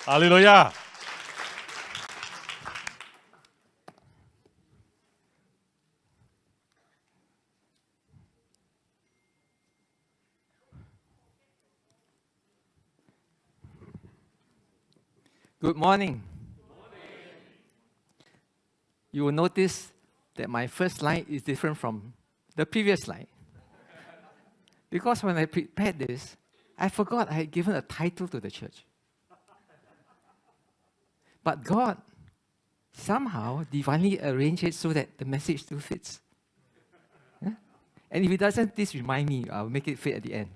Hallelujah. Good morning. You will notice that my first slide is different from the previous slide. Because when I prepared this, I forgot I had given a title to the church. But God somehow divinely arranged it so that the message still fits. Yeah? And if it doesn't, please remind me. I'll make it fit at the end.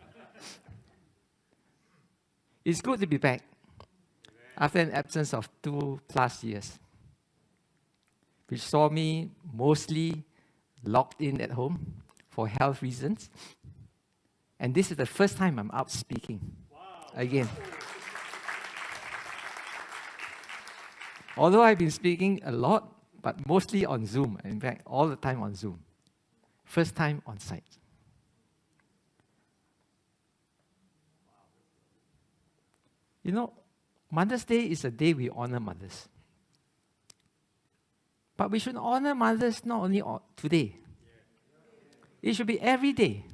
It's good to be back after an absence of 2+ years, which saw me mostly locked in at home for health reasons. And this is the first time I'm out speaking again. Although I've been speaking a lot, but mostly on Zoom. In fact, all the time on Zoom. First time on site. You know, Mother's Day is a day we honor mothers. But we should honor mothers not only today. It should be every day.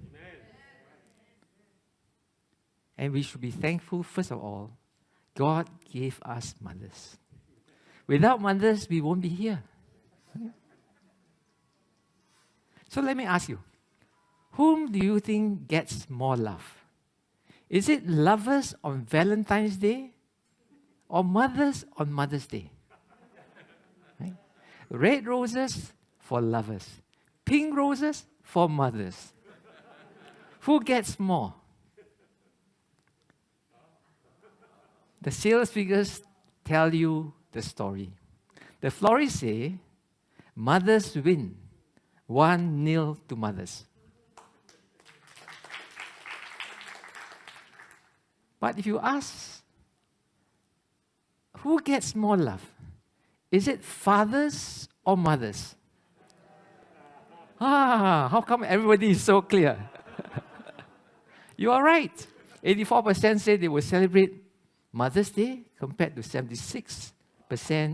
And we should be thankful, first of all, God gave us mothers. Without mothers, we won't be here. So let me ask you, whom do you think gets more love? Is it lovers on Valentine's Day or mothers on Mother's Day? Right? Red roses for lovers, pink roses for mothers. Who gets more? The sales figures tell you the story. The florists say, mothers win, 1-0 to mothers. But if you ask, who gets more love? Is it fathers or mothers? How come everybody is so clear? You are right. 84% say they will celebrate Mother's Day compared to 76%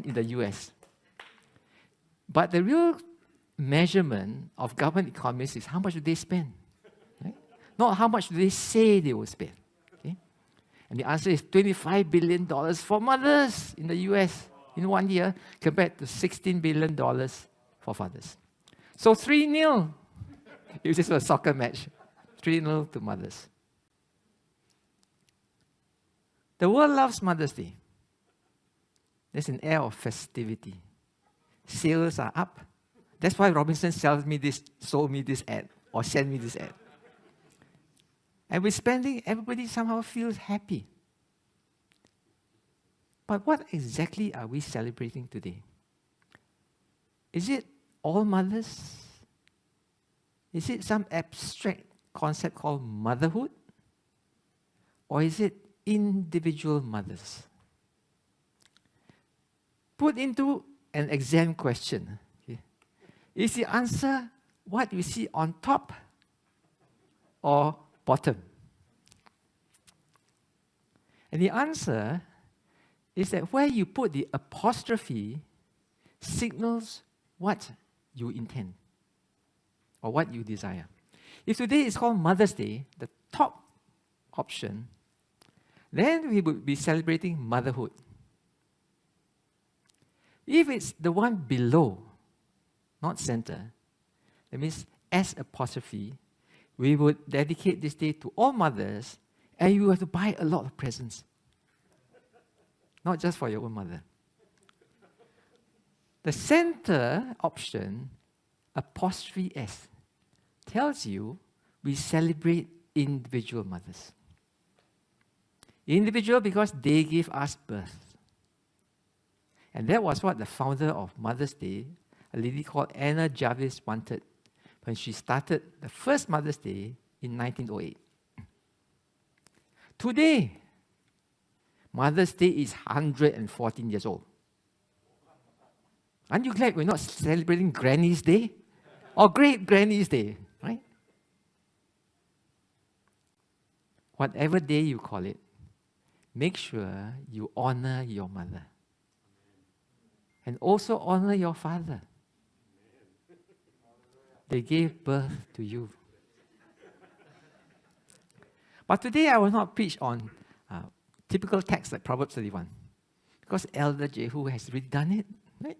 in the US. But the real measurement of government economists is how much do they spend? Right? Not how much do they say they will spend. Okay? And the answer is $25 billion for mothers in the US in 1 year compared to $16 billion for fathers. So 3-0. It was just a soccer match. 3-0 to mothers. The world loves Mother's Day. There's an air of festivity. Sales are up. That's why Robinson sold me this ad, or sent me this ad. And with spending, everybody somehow feels happy. But what exactly are we celebrating today? Is it all mothers? Is it some abstract concept called motherhood? Or is it individual mothers? Put into an exam question. Okay. Is the answer what you see on top or bottom? And the answer is that where you put the apostrophe signals what you intend or what you desire. If today is called Mother's Day, the top option, then we would be celebrating motherhood. If it's the one below, not center, that means S apostrophe, we would dedicate this day to all mothers, and you have to buy a lot of presents. Not just for your own mother. The center option, apostrophe S, tells you we celebrate individual mothers. Individual because they give us birth. And that was what the founder of Mother's Day, a lady called Anna Jarvis, wanted when she started the first Mother's Day in 1908. Today, Mother's Day is 114 years old. Aren't you glad we're not celebrating Granny's Day or Great Granny's Day, right? Whatever day you call it, make sure you honor your mother. And also honor your father. They gave birth to you. But today I will not preach on typical texts like Proverbs 31. Because Elder Jehu has already done it. Right?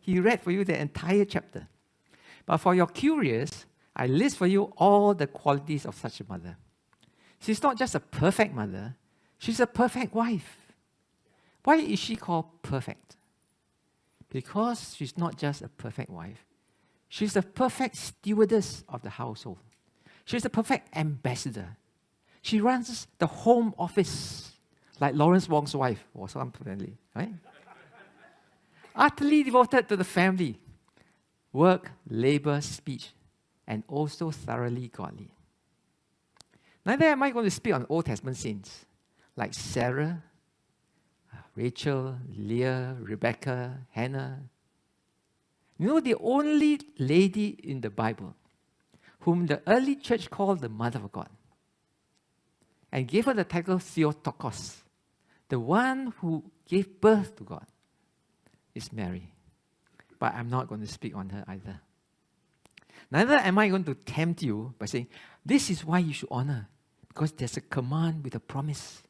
He read for you the entire chapter. But for your curious, I list for you all the qualities of such a mother. She's not just a perfect mother, she's a perfect wife. Why is she called perfect? Because she's not just a perfect wife, she's a perfect stewardess of the household. She's a perfect ambassador. She runs the home office, like Lawrence Wong's wife was apparently, right? Utterly devoted to the family, work, labor, speech, and also thoroughly godly. Neither am I going to speak on Old Testament saints like Sarah, Rachel, Leah, Rebecca, Hannah. You know, the only lady in the Bible whom the early church called the Mother of God and gave her the title Theotokos, the one who gave birth to God, is Mary. But I'm not going to speak on her either. Neither am I going to tempt you by saying, this is why you should honor, because there's a command with a promise.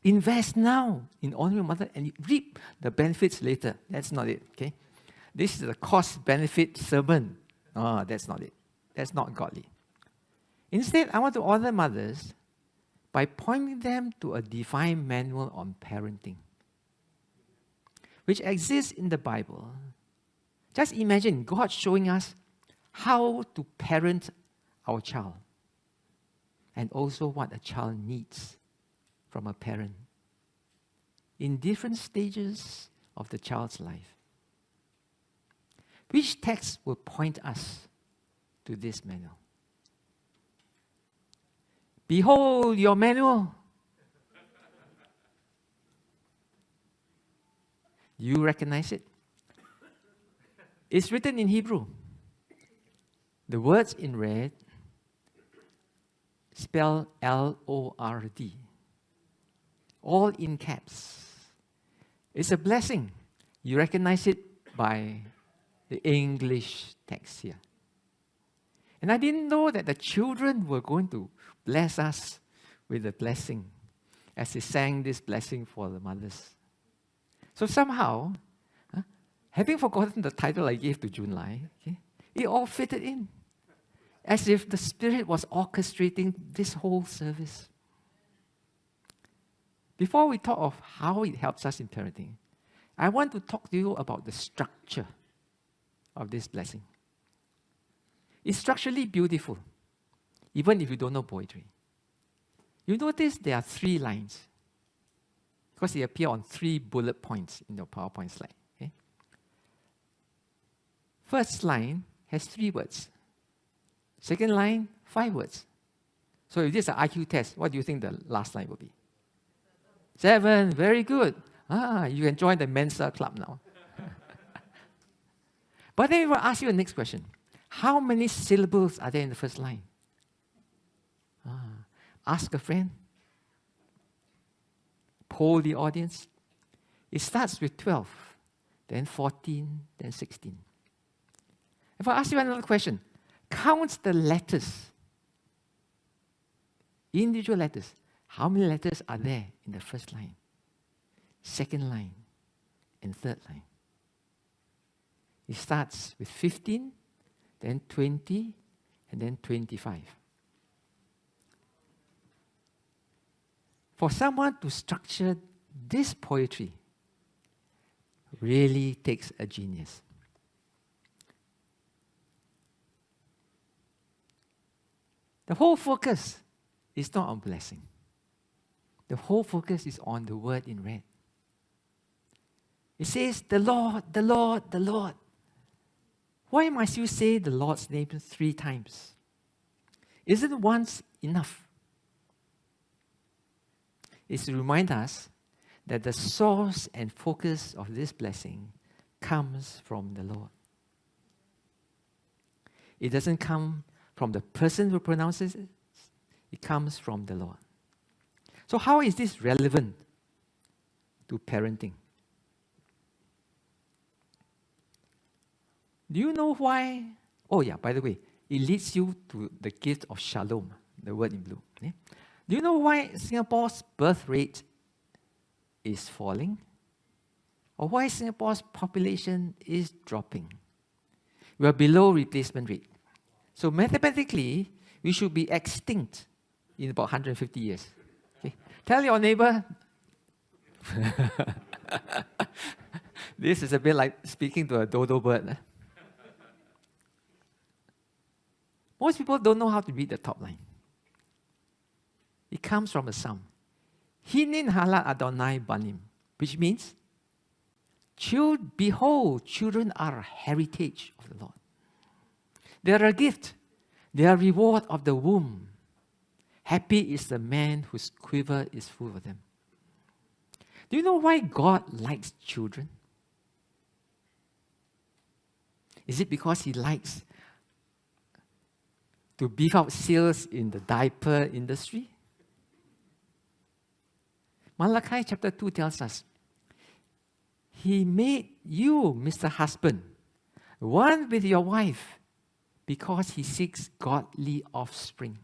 Invest now in honoring your mother and you reap the benefits later. That's not it, okay? This is a cost-benefit sermon. Oh, that's not it. That's not godly. Instead, I want to honor mothers by pointing them to a divine manual on parenting, which exists in the Bible. Just imagine God showing us how to parent our child and also what a child needs from a parent in different stages of the child's life. Which text will point us to this manual? Behold your manual. You recognize it? It's written in Hebrew. The words in red spell L-O-R-D. All in caps. It's a blessing. You recognize it by the English text here. And I didn't know that the children were going to bless us with a blessing as they sang this blessing for the mothers. So somehow, having forgotten the title I gave to Junlai, okay, it all fitted in. As if the Spirit was orchestrating this whole service. Before we talk of how it helps us in parenting, I want to talk to you about the structure of this blessing. It's structurally beautiful, even if you don't know poetry. You notice there are 3 lines, because they appear on 3 bullet points in your PowerPoint slide. Okay? First line has 3 words. Second line, 5 words. So if this is an IQ test, what do you think the last line will be? 7, very good. You can join the Mensa club now. But then we will ask you the next question. How many syllables are there in the first line? Ask a friend. Poll the audience. It starts with 12, then 14, then 16. If I ask you another question, count the letters. Individual letters. How many letters are there in the first line, second line, and third line? It starts with 15, then 20, and then 25. For someone to structure this poetry really takes a genius. The whole focus is not on blessing. The whole focus is on the word in red. It says, the Lord, the Lord, the Lord. Why must you say the Lord's name 3 times? Isn't once enough? It's to remind us that the source and focus of this blessing comes from the Lord. It doesn't come from the person who pronounces it. It comes from the Lord. So how is this relevant to parenting? Do you know why? Oh yeah, by the way, it leads you to the gift of shalom, the word in blue. Okay? Do you know why Singapore's birth rate is falling? Or why Singapore's population is dropping? We are below replacement rate. So mathematically, we should be extinct in about 150 years. Okay? Tell your neighbor. This is a bit like speaking to a dodo bird. Most people don't know how to read the top line. It comes from a psalm. Hinin halat Adonai banim, which means, behold, children are a heritage of the Lord. They are a gift. They are a reward of the womb. Happy is the man whose quiver is full of them. Do you know why God likes children? Is it because He likes to beef up sales in the diaper industry? Malachi chapter 2 tells us, He made you, Mr. Husband, one with your wife because He seeks godly offspring.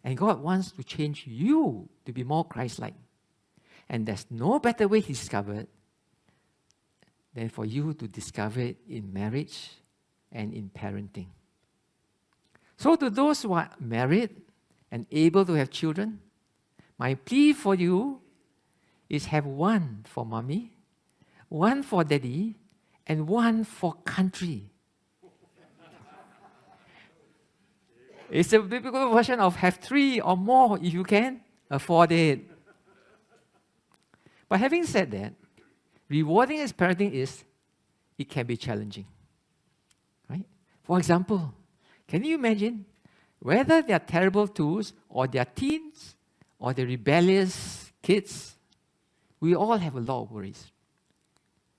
And God wants to change you to be more Christ-like. And there's no better way He discovered than for you to discover it in marriage and in parenting. So to those who are married and able to have children, my plea for you is have one for mommy, one for daddy, and one for country. It's a biblical version of have 3 or more if you can afford it. But having said that, rewarding as parenting is, it can be challenging. Right? For example, can you imagine whether they are terrible twos or they are teens or they're rebellious kids? We all have a lot of worries.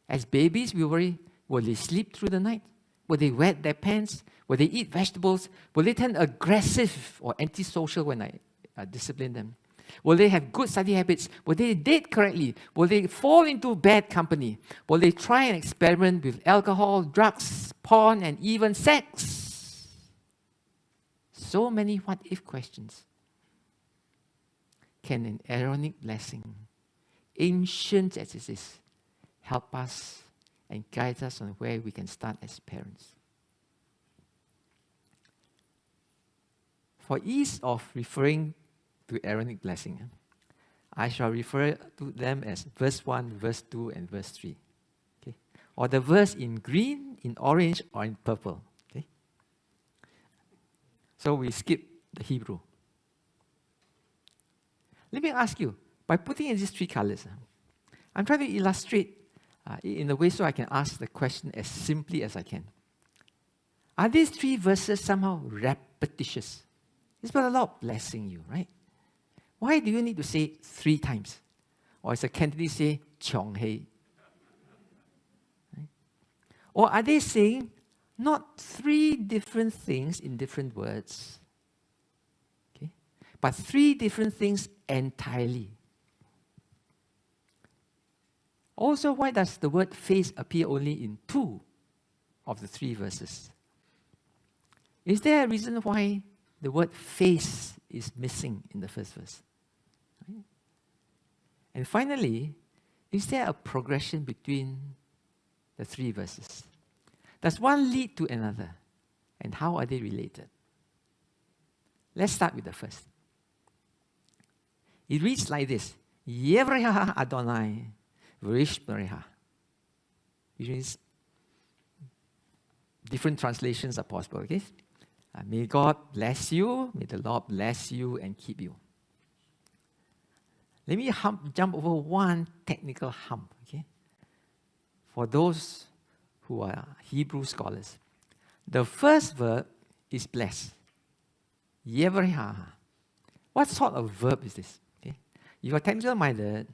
As babies, we worry, will they sleep through the night? Will they wet their pants? Will they eat vegetables? Will they turn aggressive or antisocial when I discipline them? Will they have good study habits? Will they date correctly? Will they fall into bad company? Will they try and experiment with alcohol, drugs, porn, and even sex? So many what-if questions. Can an Aaronic blessing, ancient as it is, help us and guide us on where we can start as parents? For ease of referring to Aaronic blessing, I shall refer to them as verse 1, verse 2, and verse 3. Okay? Or the verse in green, in orange, or in purple. Okay? So we skip the Hebrew. Let me ask you, by putting in these 3 colors, I'm trying to illustrate in a way so I can ask the question as simply as I can. Are these 3 verses somehow repetitious? It's about the Lord blessing you, right? Why do you need to say 3 times? Or as a Cantonese say, Chong Hei. Right? Or are they saying not 3 different things in different words, okay, but 3 different things entirely? Also, why does the word face appear only in 2 of the 3 verses? Is there a reason why the word face is missing in the first verse? Right? And finally, is there a progression between the 3 verses? Does one lead to another? And how are they related? Let's start with the first. It reads like this: Yevreha Adonai V'rishmereha. Which means different translations are possible, okay? May God bless you, may the Lord bless you and keep you. Let me jump over one technical hump, okay? For those who are Hebrew scholars. The first verb is bless. Yevreha. What sort of verb is this? Okay? If you're technical minded,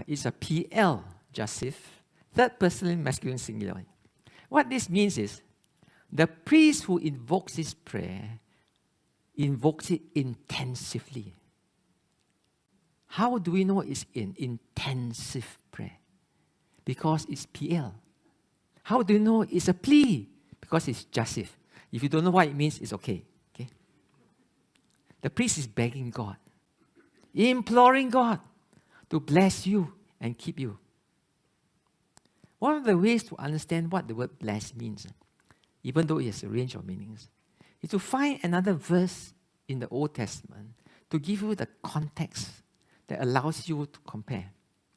it's a PL, Jasif, third person masculine singular. What this means is, the priest who invokes this prayer invokes it intensively. How do we know it's an intensive prayer? Because it's PL. How do you know it's a plea? Because it's jussive. If you don't know what it means, it's okay. Okay? The priest is begging God, imploring God to bless you and keep you. One of the ways to understand what the word bless means, even though it has a range of meanings, is to find another verse in the Old Testament to give you the context that allows you to compare.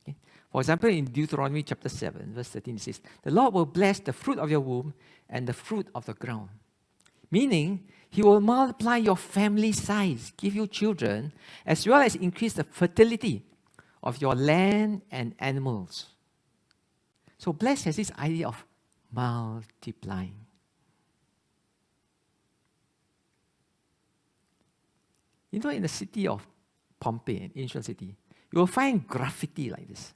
Okay? For example, in Deuteronomy chapter 7, verse 13, it says, "The Lord will bless the fruit of your womb and the fruit of the ground." Meaning, He will multiply your family size, give you children, as well as increase the fertility of your land and animals. So bless has this idea of multiplying. You know, in the city of Pompeii, an ancient city, you will find graffiti like this.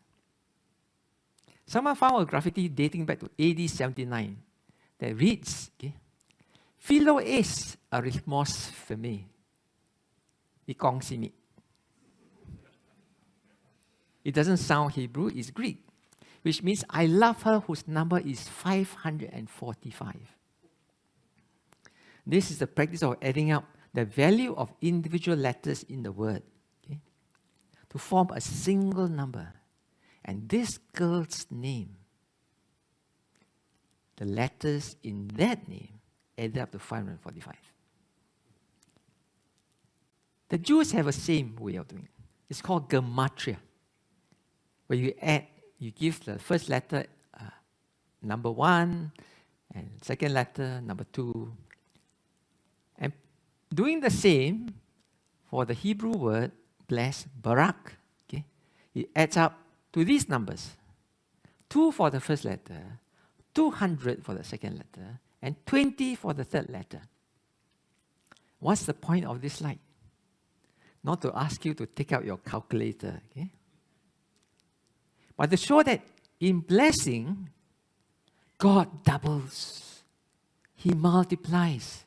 Someone found a graffiti dating back to AD 79 that reads, okay, "Philo es arismos femi, ikong. It doesn't sound Hebrew, it's Greek, which means I love her whose number is 545. This is the practice of adding up the value of individual letters in the word, okay, to form a single number. And this girl's name, the letters in that name, added up to 545. The Jews have a same way of doing it. It's called gematria, where you give the first letter number 1, and second letter number 2. And doing the same for the Hebrew word bless, barak, okay, it adds up to these numbers: 2 for the first letter, 200 for the second letter, and 20 for the third letter. What's the point of this slide? Not to ask you to take out your calculator, okay? But to show that in blessing, God doubles. He multiplies.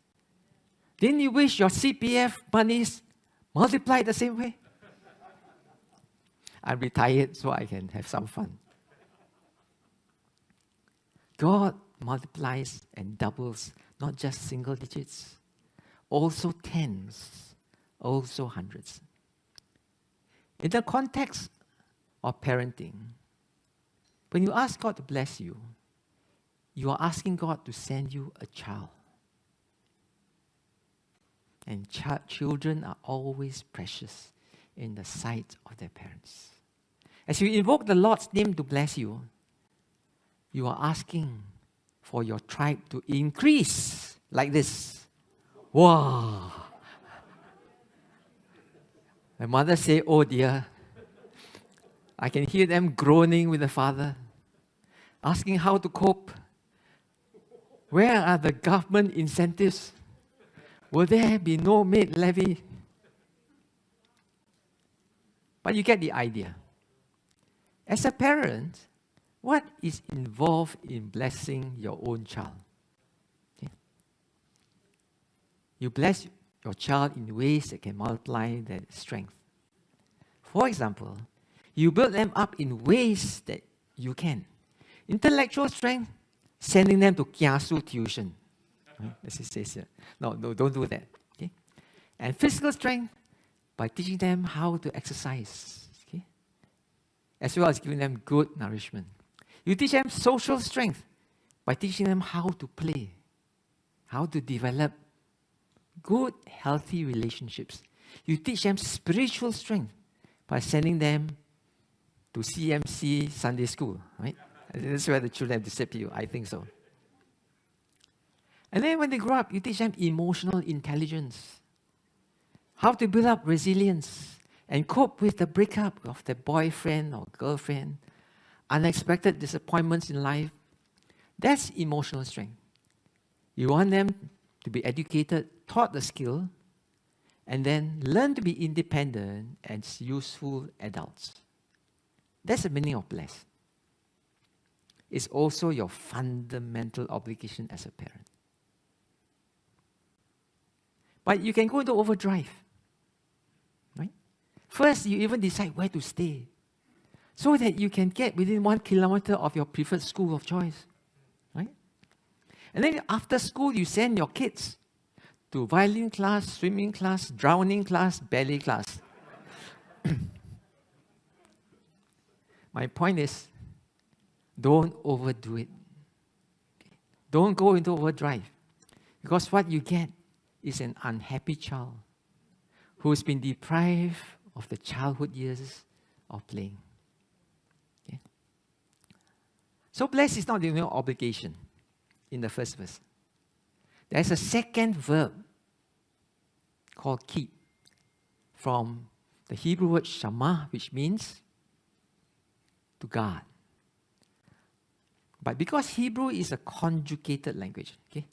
Didn't you wish your CPF monies multiplied the same way? I'm retired so I can have some fun. God multiplies and doubles not just single digits, also tens, also hundreds. In the context of parenting, when you ask God to bless you, you are asking God to send you a child. And children are always precious in the sight of their parents. As you invoke the Lord's name to bless you, you are asking for your tribe to increase like this. Wow! My mother say, "Oh dear." I can hear them groaning with the father, asking how to cope. Where are the government incentives? Will there be no maid levy? But you get the idea. As a parent, what is involved in blessing your own child? Okay. You bless your child in ways that can multiply their strength. For example, you build them up in ways that you can. Intellectual strength, sending them to kiasu tuition. As it says here. No, don't do that. Okay? And physical strength, by teaching them how to exercise. Okay? As well as giving them good nourishment. You teach them social strength by teaching them how to play, how to develop good, healthy relationships. You teach them spiritual strength by sending them to CMC Sunday school, right? That's where the children have to step you. I think so. And then when they grow up, you teach them emotional intelligence, how to build up resilience and cope with the breakup of their boyfriend or girlfriend, unexpected disappointments in life. That's emotional strength. You want them to be educated, taught the skill, and then learn to be independent and useful adults. That's the meaning of bless. It's also your fundamental obligation as a parent. But you can go into overdrive, right? First, you even decide where to stay so that you can get within 1 kilometer of your preferred school of choice. Right? And then after school, you send your kids to violin class, swimming class, drowning class, ballet class. My point is, don't overdo it. Don't go into overdrive. Because what you get is an unhappy child who's been deprived of the childhood years of playing. Okay? So bless is not the only obligation in the first verse. There's a second verb called keep from the Hebrew word shama, which means to guard. But because Hebrew is a conjugated language, okay,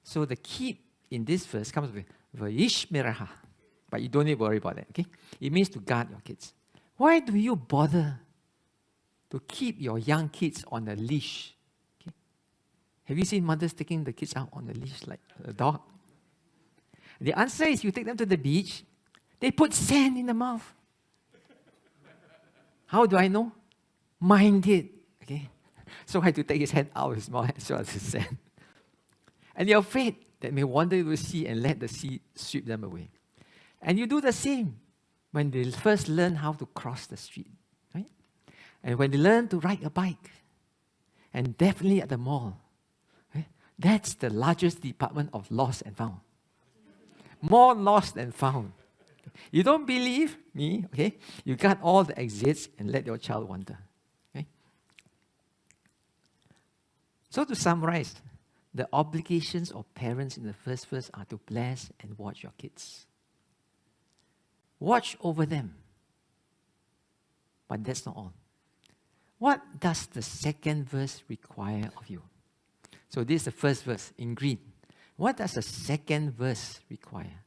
so the keep in this verse comes with vayishmeraha. But you don't need to worry about that, okay? It means to guard your kids. Why do you bother to keep your young kids on a leash? Okay? Have you seen mothers taking the kids out on a leash like a dog? The answer is you take them to the beach, they put sand in the mouth. How do I know? Mine did, okay? So I had to take his hand out of his mouth as well as his sand. And you're afraid that may wander into the sea and let the sea sweep them away. And you do the same when they first learn how to cross the street, right? And when they learn to ride a bike, and definitely at the mall, right? That's the largest department of lost and found. More lost than found. You don't believe me, okay? You got all the exits and let your child wander. Okay? So to summarize, the obligations of parents in the first verse are to bless and watch your kids. Watch over them. But that's not all. What does the second verse require of you? So this is the first verse in green. What does the second verse require?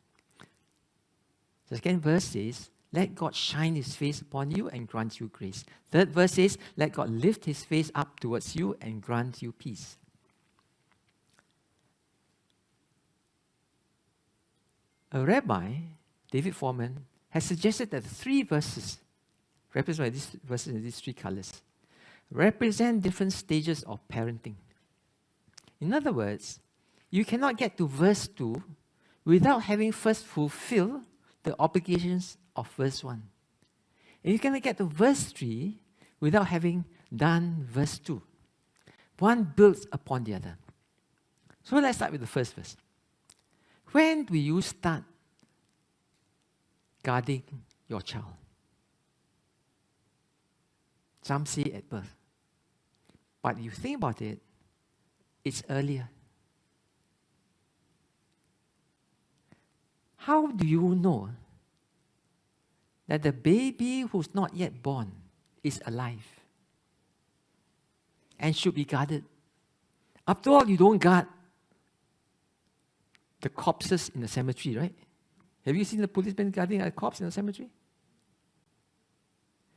The second verse says, let God shine his face upon you and grant you grace. Third verse says, let God lift his face up towards you and grant you peace. A rabbi, David Foreman, has suggested that the three verses, represented by these verses in these three colors, represent different stages of parenting. In other words, you cannot get to verse 2 without having first fulfilled the obligations of verse 1. And you cannot get to verse 3 without having done verse 2. One builds upon the other. So let's start with the first verse. When do you start guarding your child? Some say at birth. But if you think about it, it's earlier. How do you know that the baby who's not yet born is alive and should be guarded? After all, you don't guard the corpses in the cemetery, right? Have you seen the policeman guarding a corpse in the cemetery?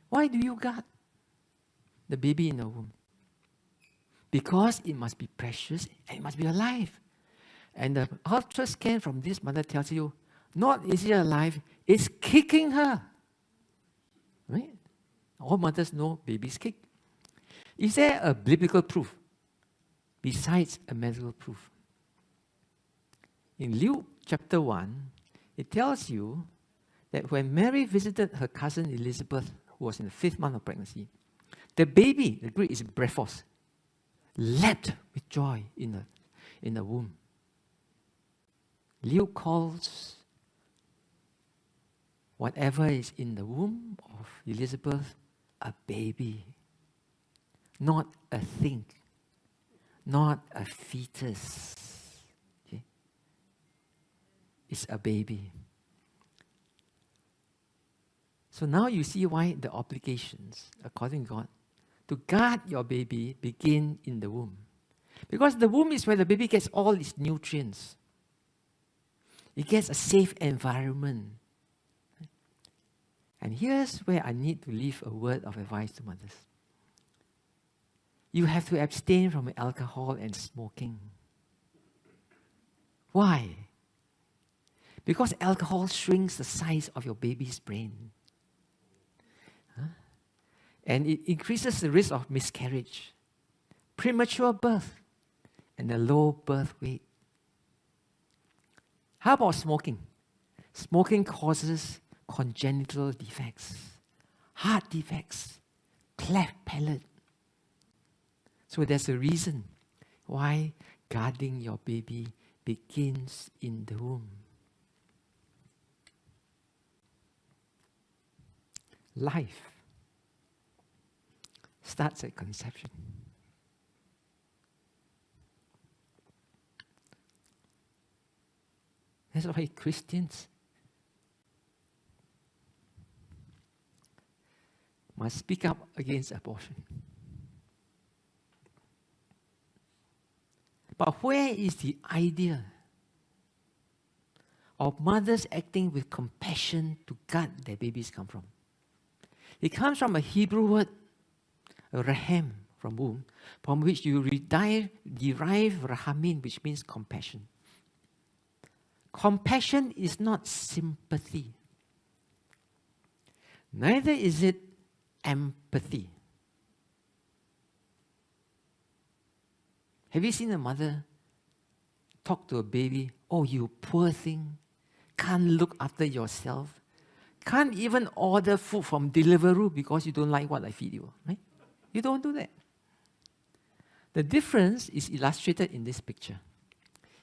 Why do you guard the baby in the womb? Because it must be precious and it must be alive. And the ultra scan from this mother tells you, not is it alive, it's kicking her. Right? All mothers know babies kick. Is there a biblical proof besides a medical proof? In Luke chapter 1, it tells you that when Mary visited her cousin Elizabeth, who was in the 5th month of pregnancy, the baby, the Greek is brephos, leapt with joy in the womb. Luke calls whatever is in the womb of Elizabeth a baby, not a thing, not a fetus. It's a baby. So now you see why the obligations, according to God, to guard your baby begin in the womb. Because the womb is where the baby gets all its nutrients. It gets a safe environment. And here's where I need to leave a word of advice to mothers. You have to abstain from alcohol and smoking. Why? Because alcohol shrinks the size of your baby's brain. And it increases the risk of miscarriage, premature birth, and a low birth weight. How about smoking? Smoking causes congenital defects, heart defects, cleft palate. So there's a reason why guarding your baby begins in the womb. Life starts at conception. That's why Christians must speak up against abortion. But where is the idea of mothers acting with compassion to guard their babies come from? It comes from a Hebrew word, rahem, from womb, from which you derive rahamin, which means compassion. Compassion is not sympathy. Neither is it empathy. Have you seen a mother talk to a baby? Oh, you poor thing. Can't look after yourself. Can't even order food from Deliveroo because you don't like what I feed you. Right? You don't do that. The difference is illustrated in this picture.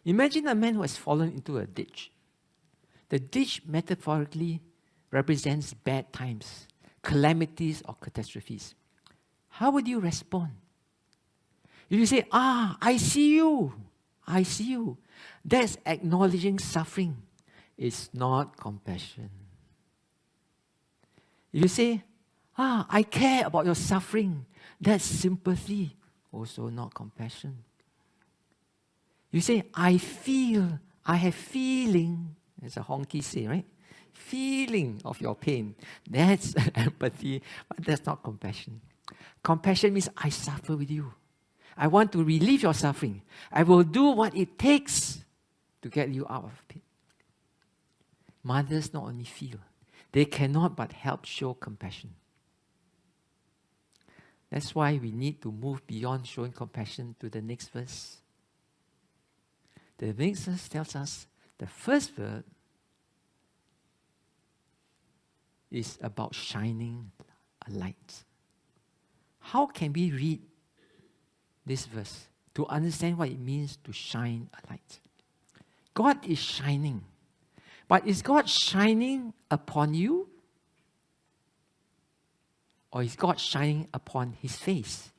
Imagine a man who has fallen into a ditch. The ditch metaphorically represents bad times, calamities or catastrophes. How would you respond? If you say, I see you, I see you, that's acknowledging suffering. It's not compassion. If you say, I care about your suffering, that's sympathy, also not compassion. You say, I feel, I have feeling. It's a honky say, right? Feeling of your pain. That's empathy, but that's not compassion. Compassion means I suffer with you. I want to relieve your suffering. I will do what it takes to get you out of it. Mothers not only feel, they cannot but help show compassion. That's why we need to move beyond showing compassion to the next verse. The next verse tells us the first verb is about shining a light. How can we read this verse to understand what it means to shine a light? God is shining. But is God shining upon you? Or is God shining upon His face?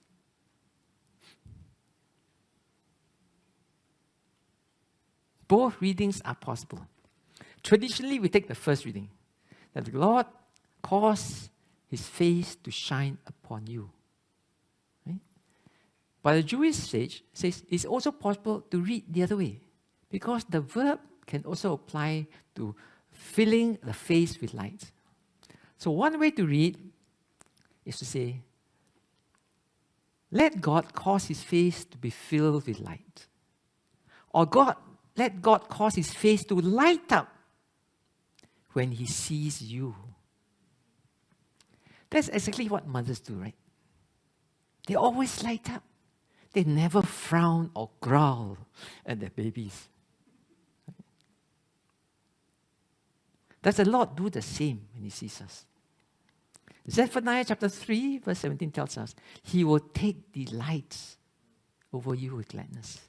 Both readings are possible. Traditionally, we take the first reading, that the Lord caused His face to shine upon you. Right? But the Jewish sage says it's also possible to read the other way, because the verb can also apply to filling the face with light. So one way to read is to say, let God cause His face to be filled with light. Or let God cause His face to light up when He sees you. That's exactly what mothers do, right? They always light up. They never frown or growl at their babies. Does the Lord do the same when He sees us? Zephaniah chapter 3, verse 17 tells us, He will take delight over you with gladness.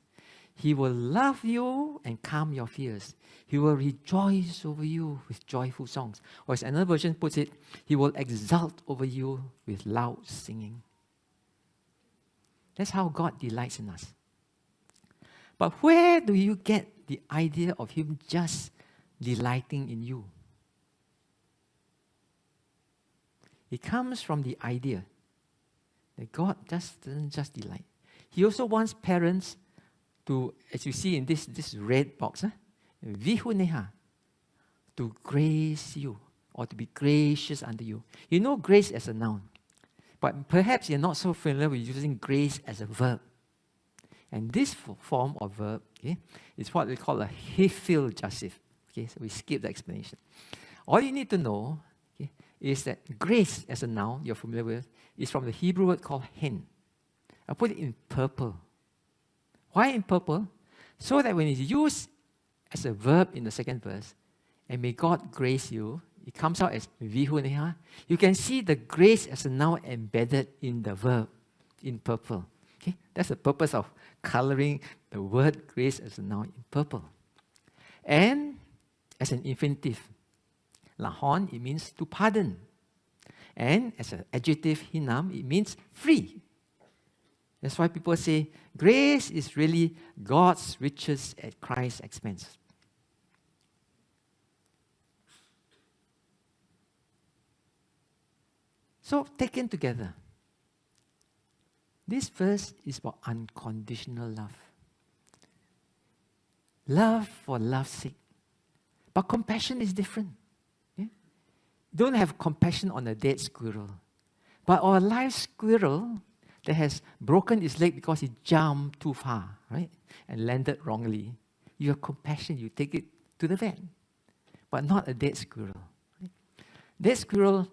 He will love you and calm your fears. He will rejoice over you with joyful songs. Or as another version puts it, He will exult over you with loud singing. That's how God delights in us. But where do you get the idea of Him just delighting in you? It comes from the idea that God doesn't just delight. He also wants parents to, as you see in this red box, vihuneha, to grace you or to be gracious unto you. You know grace as a noun, but perhaps you're not so familiar with using grace as a verb. And this form of verb is what we call a hefil jasif. Okay, so we skip the explanation. All you need to know is that grace as a noun, you're familiar with, is from the Hebrew word called hen. I put it in purple. Why in purple? So that when it's used as a verb in the second verse, and may God grace you, it comes out as vihuneha. You can see the grace as a noun embedded in the verb in purple. Okay? That's the purpose of coloring the word grace as a noun in purple. And as an infinitive, lahon, it means to pardon. And as an adjective, hinam, it means free. That's why people say grace is really God's riches at Christ's expense. So, taken together, this verse is about unconditional love. Love for love's sake. But compassion is different. Yeah? Don't have compassion on a dead squirrel. But on a live squirrel that has broken its leg because he jumped too far, right? And landed wrongly. You have compassion, you take it to the vet. But not a dead squirrel. Right? Dead squirrel,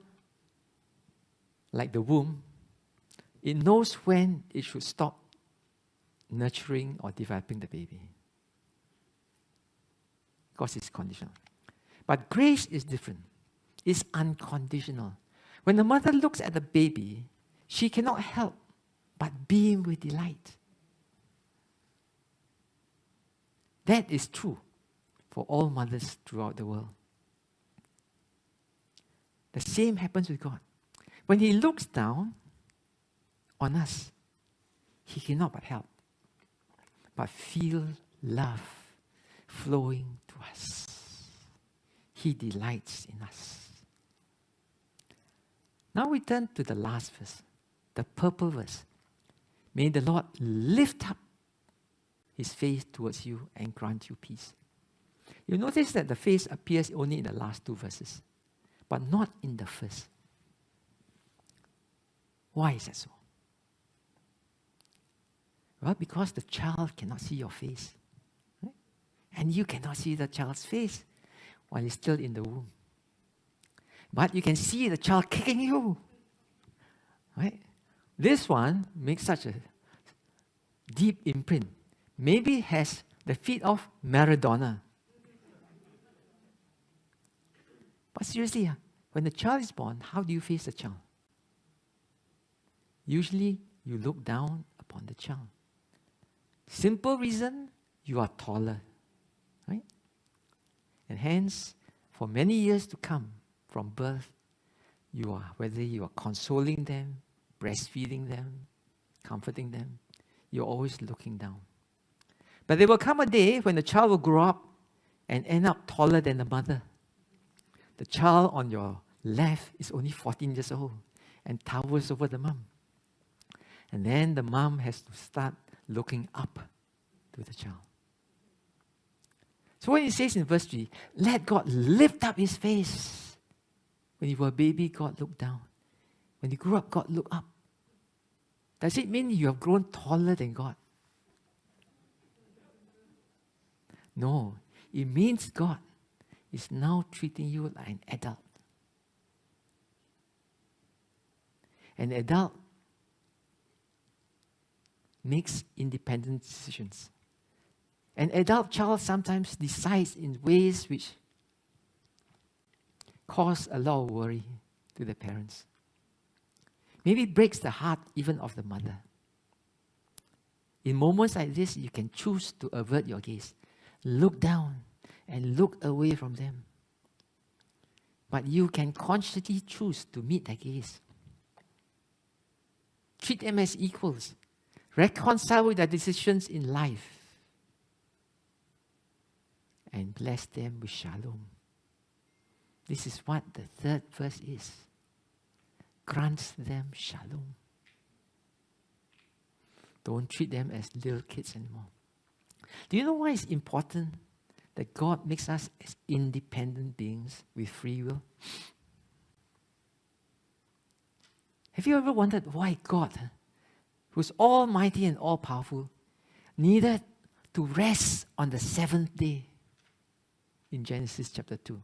like the womb, it knows when it should stop nurturing or developing the baby. Because it's conditional. But grace is different. It's unconditional. When the mother looks at the baby, she cannot help but beam with delight. That is true for all mothers throughout the world. The same happens with God. When He looks down on us, He cannot but help, but feel love flowing to us. He delights in us. Now we turn to the last verse, the purple verse. May the Lord lift up His face towards you and grant you peace. You notice that the face appears only in the last two verses, but not in the first. Why is that so? Well, because the child cannot see your face. Right? And you cannot see the child's face while he's still in the womb. But you can see the child kicking you. Right? This one makes such a deep imprint. Maybe has the feet of Maradona. But seriously, when the child is born, how do you face the child? Usually, you look down upon the child. Simple reason, you are taller. Right? And hence, for many years to come, from birth, whether you are consoling them, breastfeeding them, comforting them, you're always looking down. But there will come a day when the child will grow up and end up taller than the mother. The child on your left is only 14 years old and towers over the mom. And then the mom has to start looking up to the child. So when it says in verse 3, let God lift up His face. When you were a baby, God looked down. When you grew up, God looked up. Does it mean you have grown taller than God? No. It means God is now treating you like an adult. An adult makes independent decisions. An adult child sometimes decides in ways which cause a lot of worry to the parents. Maybe breaks the heart even of the mother. In moments like this, you can choose to avert your gaze. Look down and look away from them. But you can consciously choose to meet their gaze. Treat them as equals. Reconcile with their decisions in life. And bless them with shalom. This is what the third verse is. Grants them shalom. Don't treat them as little kids anymore. Do you know why it's important that God makes us as independent beings with free will? Have you ever wondered why God, who's almighty and all-powerful, needed to rest on the seventh day in Genesis chapter 2?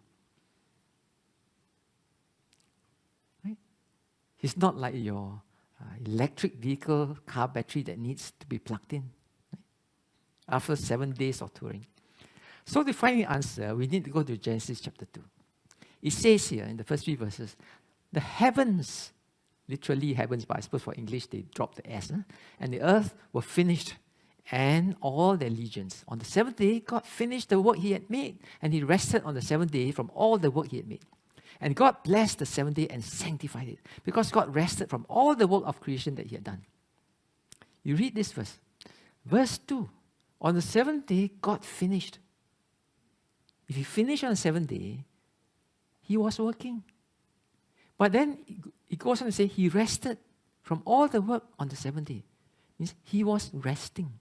He's not like your electric vehicle car battery that needs to be plugged in after 7 days of touring. So to find the answer, we need to go to Genesis chapter 2. It says here in the first 3 verses, the heavens, literally heavens, but I suppose for English they dropped the S, and the earth were finished and all their legions. On the 7th day, God finished the work he had made, and he rested on the 7th day from all the work he had made. And God blessed the 7th day and sanctified it, because God rested from all the work of creation that he had done. You read this verse. Verse 2, on the 7th day, God finished. If he finished on the 7th day, he was working. But then it goes on to say he rested from all the work on the 7th day. Means he was resting.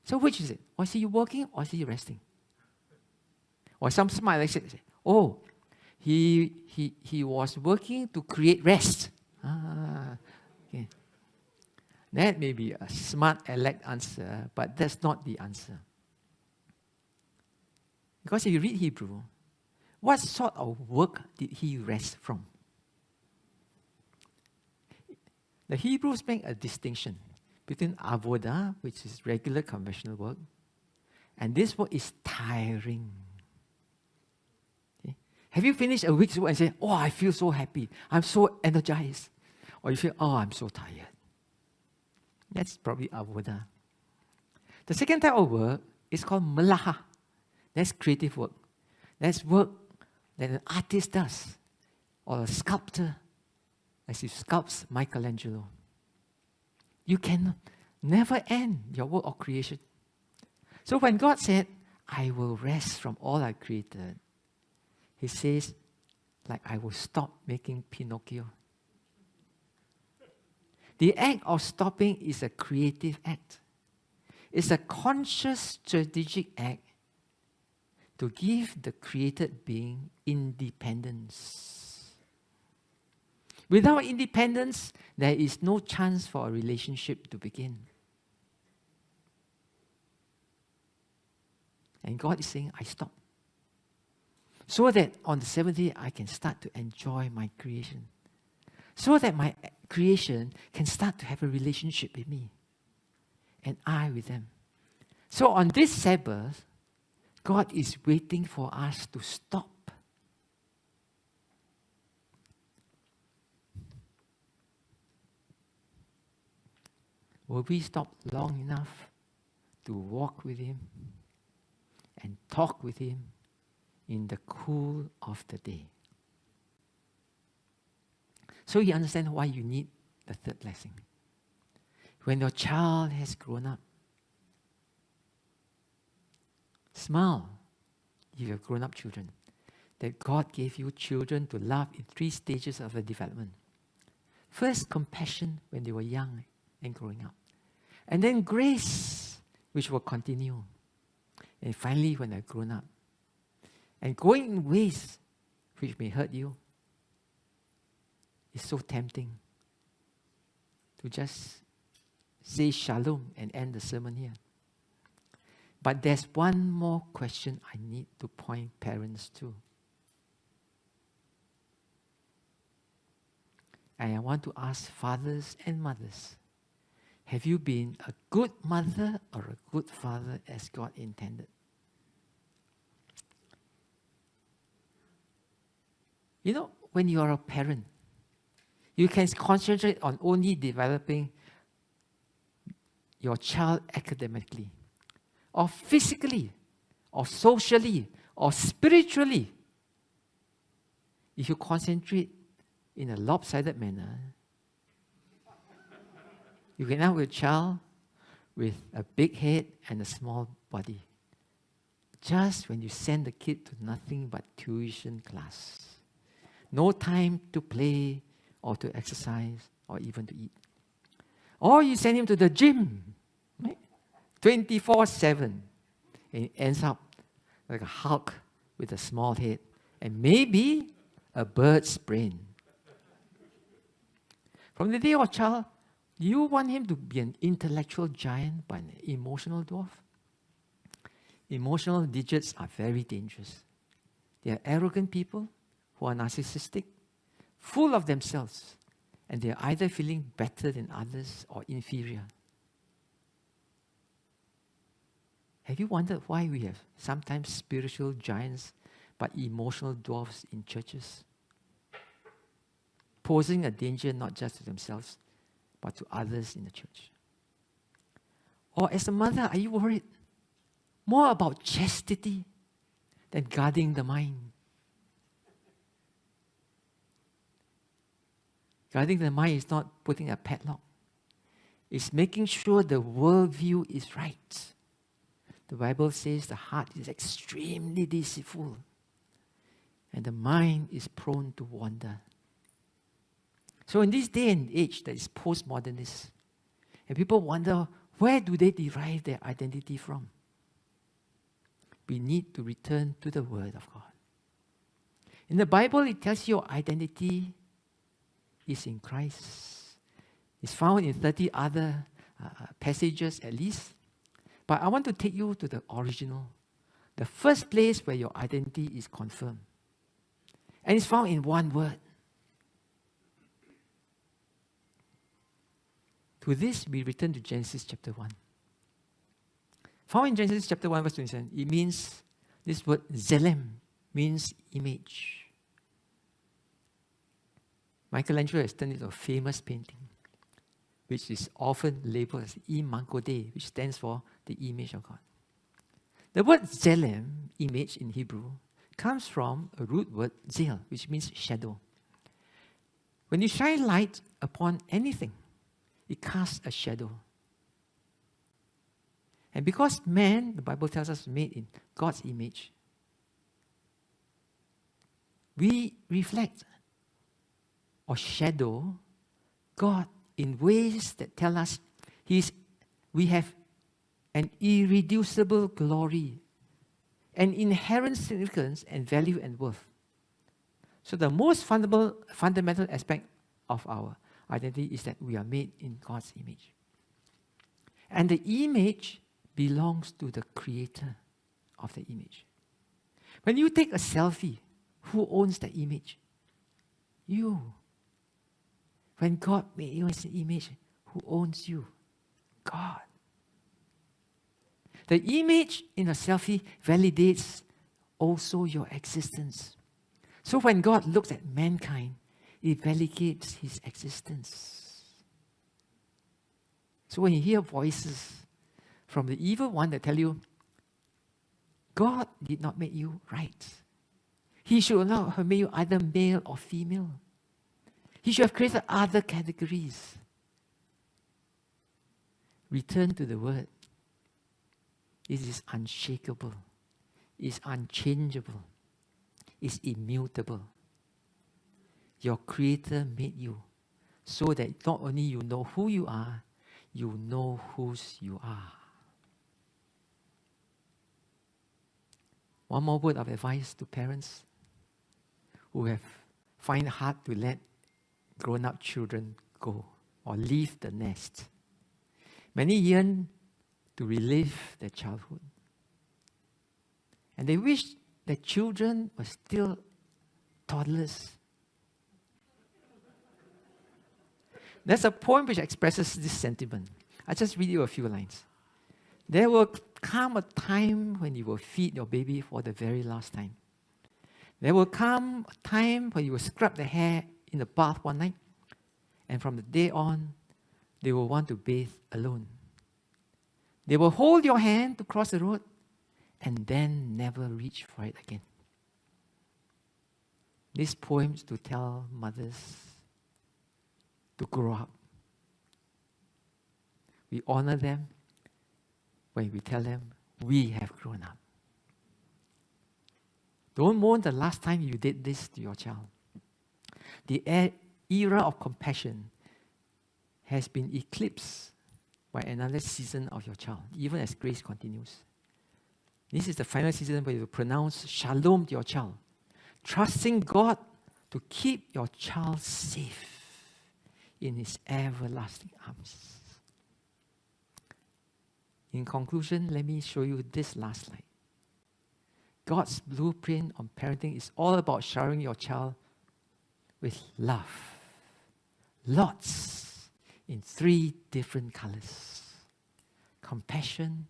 So which is it? Was he working or was he resting? Or some smart like say, oh, he was working to create rest. Okay. That may be a smart elect answer, but that's not the answer. Because if you read Hebrew, what sort of work did he rest from? The Hebrews make a distinction between avodah, which is regular conventional work, and this work is tiring. Okay? Have you finished a week's work and say, oh, I feel so happy, I'm so energized? Or you feel, oh, I'm so tired. That's probably avodah. The second type of work is called melaha. That's creative work. That's work that an artist does, or a sculptor, as he sculpts Michelangelo. You can never end your work of creation. So when God said, I will rest from all I created, he says, like, I will stop making Pinocchio. The act of stopping is a creative act. It's a conscious, strategic act to give the created being independence. Without independence, there is no chance for a relationship to begin. And God is saying, I stop. So that on the 7th day, I can start to enjoy my creation. So that my creation can start to have a relationship with me. And I with them. So on this Sabbath, God is waiting for us to stop. Will we stop long enough to walk with Him and talk with Him in the cool of the day? So you understand why you need the third blessing. When your child has grown up, smile if you have grown up children, that God gave you children to love in 3 stages of their development. First, compassion when they were young and growing up. And then grace, which will continue. And finally, when they're grown up. And going in ways which may hurt you, it's so tempting to just say shalom and end the sermon here. But there's one more question I need to point parents to. And I want to ask fathers and mothers, have you been a good mother or a good father as God intended? You know, when you are a parent, you can concentrate on only developing your child academically, or physically, or socially, or spiritually. If you concentrate in a lopsided manner, you can have a child with a big head and a small body. Just when you send the kid to nothing but tuition class. No time to play or to exercise or even to eat. Or you send him to the gym, right? 24/7. And he ends up like a Hulk with a small head and maybe a bird's brain. From the day of a child, do you want him to be an intellectual giant but an emotional dwarf? Emotional digits are very dangerous. They are arrogant people who are narcissistic, full of themselves, and they're either feeling better than others or inferior. Have you wondered why we have sometimes spiritual giants but emotional dwarfs in churches? Posing a danger not just to themselves, but to others in the church. Or as a mother, are you worried more about chastity than guarding the mind? Guarding the mind is not putting a padlock. It's making sure the worldview is right. The Bible says the heart is extremely deceitful and the mind is prone to wander. So in this day and age that is postmodernist, and people wonder, where do they derive their identity from? We need to return to the Word of God. In the Bible, it tells you your identity is in Christ. It's found in 30 other passages at least. But I want to take you to the original, the first place where your identity is confirmed. And it's found in one word. To this, we return to Genesis chapter 1. Found in Genesis chapter 1, verse 27, it means, this word zelem means image. Michelangelo has turned it into a famous painting, which is often labeled as imago Dei, which stands for the image of God. The word zelem, image in Hebrew, comes from a root word zel, which means shadow. When you shine light upon anything, it casts a shadow. And because man, the Bible tells us, made in God's image, we reflect or shadow God in ways that tell us we have an irreducible glory, an inherent significance and value and worth. So the most fundamental aspect of our identity is that we are made in God's image. And the image belongs to the creator of the image. When you take a selfie, who owns the image? You. When God made you in His image, who owns you? God. The image in a selfie validates also your existence. So when God looks at mankind, it validates His existence. So when you hear voices from the evil one that tell you, God did not make you right. He should not have made you either male or female. He should have created other categories. Return to the Word. It is unshakable. It's unchangeable. It's immutable. Your Creator made you so that not only you know who you are, you know whose you are. One more word of advice to parents who find it hard to let grown-up children go or leave the nest. Many yearn to relive their childhood. And they wish their children were still toddlers. There's a poem which expresses this sentiment. I'll just read you a few lines. There will come a time when you will feed your baby for the very last time. There will come a time when you will scrub the hair in the bath one night, and from the day on, they will want to bathe alone. They will hold your hand to cross the road and then never reach for it again. This poem is to tell mothers to grow up. We honor them when we tell them we have grown up. Don't mourn the last time you did this to your child. The era of compassion has been eclipsed by another season of your child, even as grace continues. This is the final season where you pronounce shalom to your child, trusting God to keep your child safe in His everlasting arms. In conclusion, let me show you this last slide. God's blueprint on parenting is all about showering your child with love. Lots in 3 different colors. Compassion,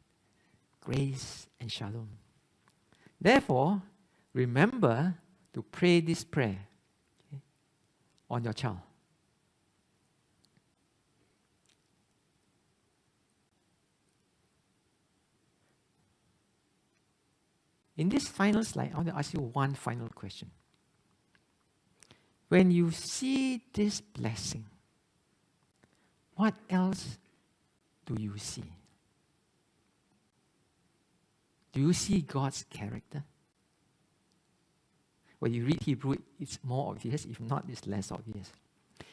grace, and shalom. Therefore, remember to pray this prayer on your child. In this final slide, I want to ask you one final question. When you see this blessing, what else do you see? Do you see God's character? When you read Hebrew, it's more obvious. If not, it's less obvious.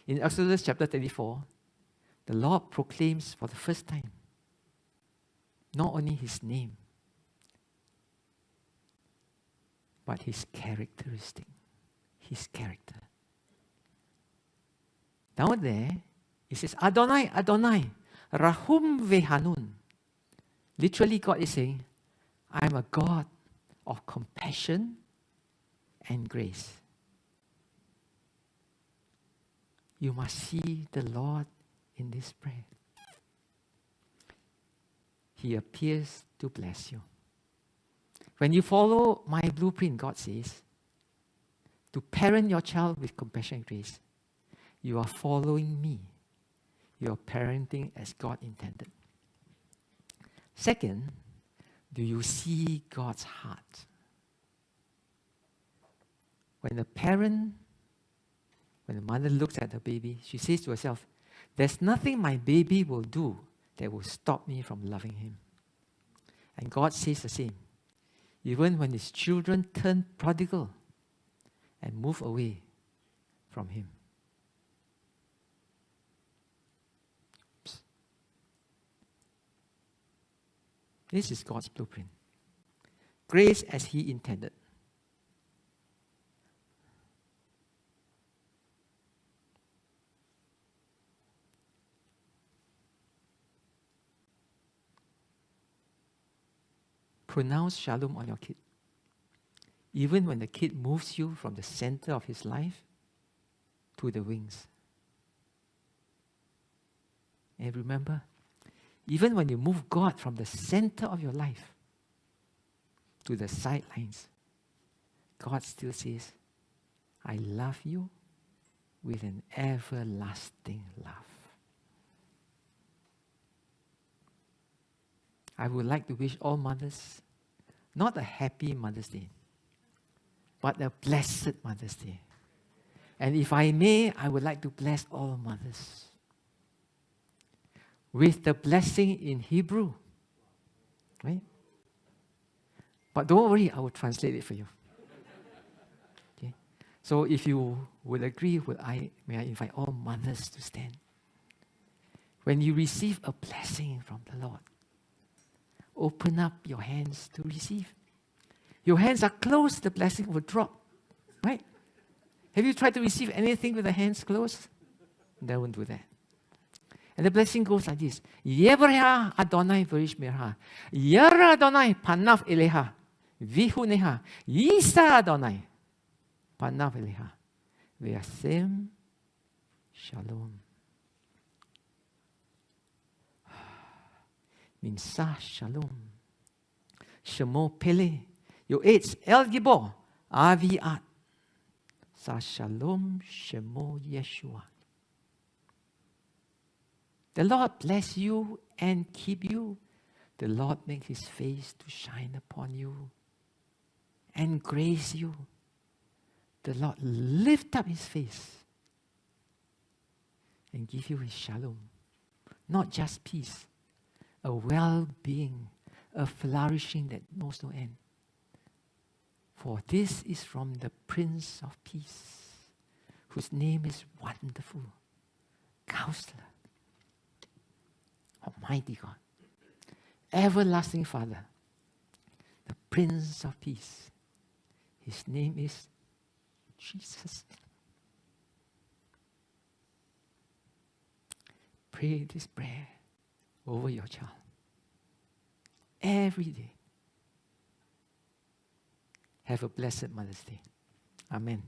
In Exodus chapter 34, the Lord proclaims for the first time not only His name, but His characteristic. His character. Down there, it says, Adonai, Adonai, Rahum Vehanun. Literally, God is saying, I am a God of compassion and grace. You must see the Lord in this prayer. He appears to bless you. When you follow my blueprint, God says, to parent your child with compassion and grace, you are following me. You are parenting as God intended. Second, do you see God's heart? When the mother looks at the baby, she says to herself, there's nothing my baby will do that will stop me from loving him. And God says the same. Even when His children turn prodigal and move away from Him. Oops. This is God's blueprint. Grace as He intended. Pronounce shalom on your kid. Even when the kid moves you from the center of his life to the wings. And remember, even when you move God from the center of your life to the sidelines, God still says, I love you with an everlasting love. I would like to wish all mothers not a happy Mother's Day, but a blessed Mother's Day. And if I may, I would like to bless all mothers with the blessing in Hebrew. Right? But don't worry, I will translate it for you. Okay? So if you would agree, may I invite all mothers to stand. When you receive a blessing from the Lord, open up your hands to receive. Your hands are closed, the blessing will drop. Right? Have you tried to receive anything with the hands closed? Don't do that. And the blessing goes like this. Yevreha Adonai Verishmerha. Yara Adonai Panav Eleha. Vihuneha. Yisa Adonai Panav Eleha. Ve'asem Shalom. Minsah Shalom. Shemo Pele. Yoetz El Gibor. Aviat. Sa Shalom Shemo Yeshua. The Lord bless you and keep you. The Lord make His face to shine upon you and grace you. The Lord lift up His face and give you His shalom. Not just peace, a well-being, a flourishing that knows no end. For this is from the Prince of Peace, whose name is Wonderful, Counselor, Almighty God, Everlasting Father, the Prince of Peace. His name is Jesus. Pray this prayer over your child every day. Have a blessed Mother's Day. Amen.